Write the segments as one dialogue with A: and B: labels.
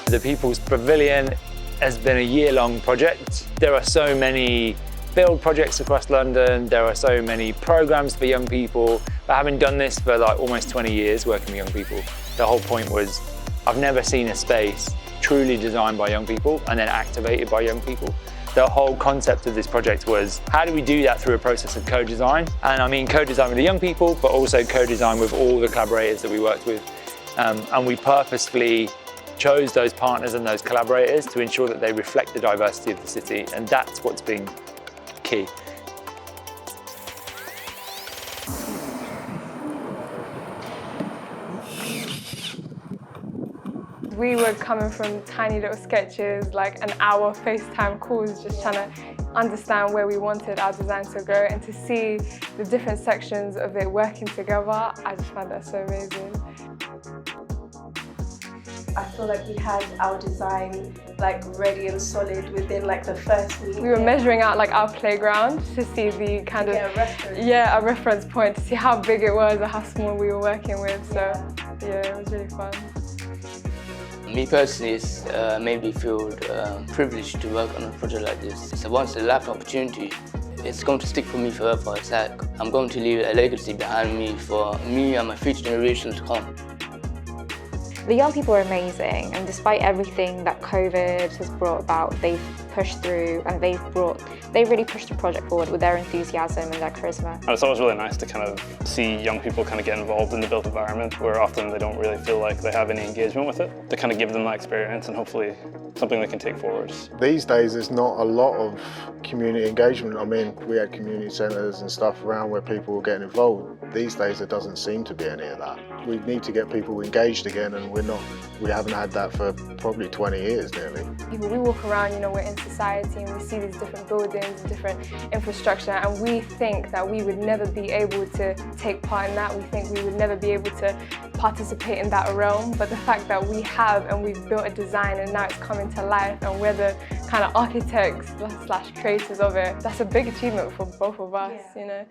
A: The People's Pavilion has been a year-long project. There are so many build projects across London, there are so many programs for young people, but having done this for like almost 20 years working with young people, the whole point was I've never seen a space truly designed by young people and then activated by young people. The whole concept of this project was, how do we do that through a process of co-design? And I mean co-design with the young people, but also co-design with all the collaborators that we worked with. And we purposefully chose those partners and those collaborators to ensure that they reflect the diversity of the city, and that's what's been key.
B: We were coming from tiny little sketches, like an hour FaceTime calls, just trying to understand where we wanted our design to go, and to see the different sections of it working together, I just found that so amazing.
C: I feel like we had our design like ready and solid within like the first week.
B: We were measuring out like our playground to see the kind of a reference point, to see how big it was or how small we were working with. So yeah, it was really fun.
D: Me personally, it's made me feel privileged to work on a project like this. It's a once-in-a-lifetime opportunity. It's going to stick for me forever. It's like I'm going to leave a legacy behind me for me and my future generations to come.
E: The young people are amazing, and despite everything that COVID has brought about, they've pushed through and they really pushed the project forward with their enthusiasm and their charisma.
F: And it's always really nice to kind of see young people kind of get involved in the built environment, where often they don't really feel like they have any engagement with it, to kind of give them that experience and hopefully something they can take forward.
G: These days there's not a lot of community engagement. I mean, we had community centres and stuff around where people were getting involved. These days there doesn't seem to be any of that. We need to get people engaged again, and we haven't had that for probably 20 years nearly.
B: We walk around, you know, we're in society and we see these different buildings and different infrastructure, and we think that we would never be able to take part in that. We think we would never be able to participate in that realm, but the fact that we have, and we've built a design and now it's coming to life and we're the kind of architects / creators of it, that's a big achievement for both of us, you know.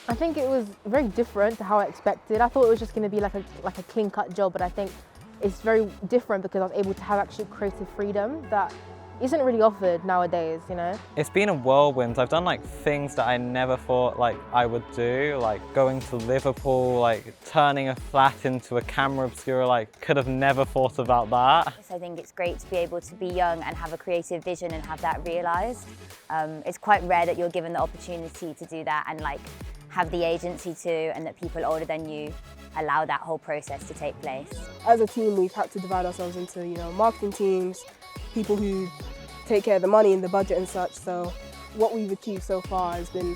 H: I think it was very different to how I expected. I thought it was just going to be like a clean-cut job, but I think it's very different because I was able to have actually creative freedom that isn't really offered nowadays, you know?
I: It's been a whirlwind. I've done like things that I never thought like I would do, like going to Liverpool, like turning a flat into a camera obscura, like could have never thought about that.
J: I think it's great to be able to be young and have a creative vision and have that realised. It's quite rare that you're given the opportunity to do that and like have the agency to, and that people older than you allow that whole process to take place.
K: As a team, we've had to divide ourselves into, you know, marketing teams, people who take care of the money and the budget and such. So what we've achieved so far has been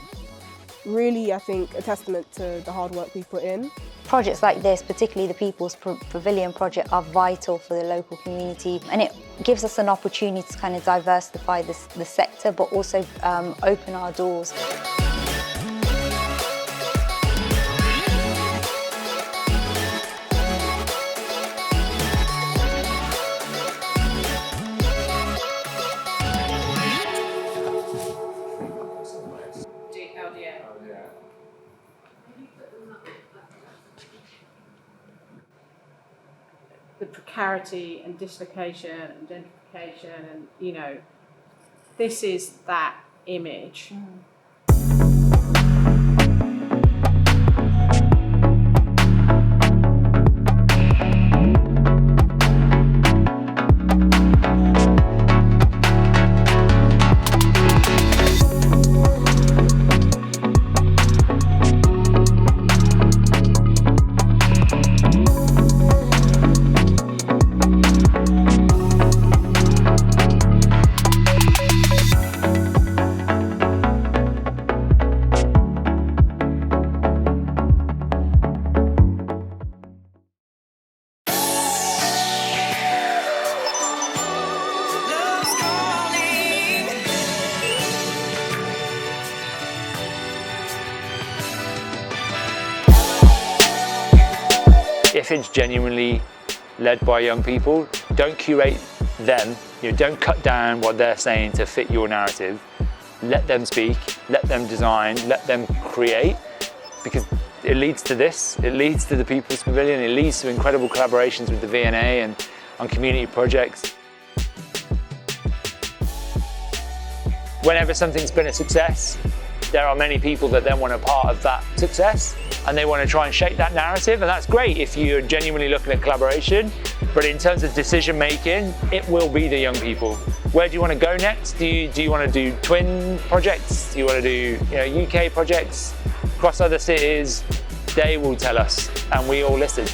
K: really, I think, a testament to the hard work we've put in.
J: Projects like this, particularly the People's Pavilion project, are vital for the local community, and it gives us an opportunity to kind of diversify the sector, but also open our doors.
L: The precarity and dislocation and gentrification, and you know, this is that image.
A: If it's genuinely led by young people, don't curate them, you know, don't cut down what they're saying to fit your narrative. let them speak, let them design, let them create, because it leads to this. It leads to the People's Pavilion. It leads to incredible collaborations with the V&A and on community projects. Whenever something's been a success, there are many people that then want a part of that success, and they want to try and shape that narrative, and that's great if you're genuinely looking at collaboration. But in terms of decision making, it will be the young people. Where do you want to go next? Do you want to do twin projects? Do you want to do UK projects across other cities? They will tell us, and we all listen.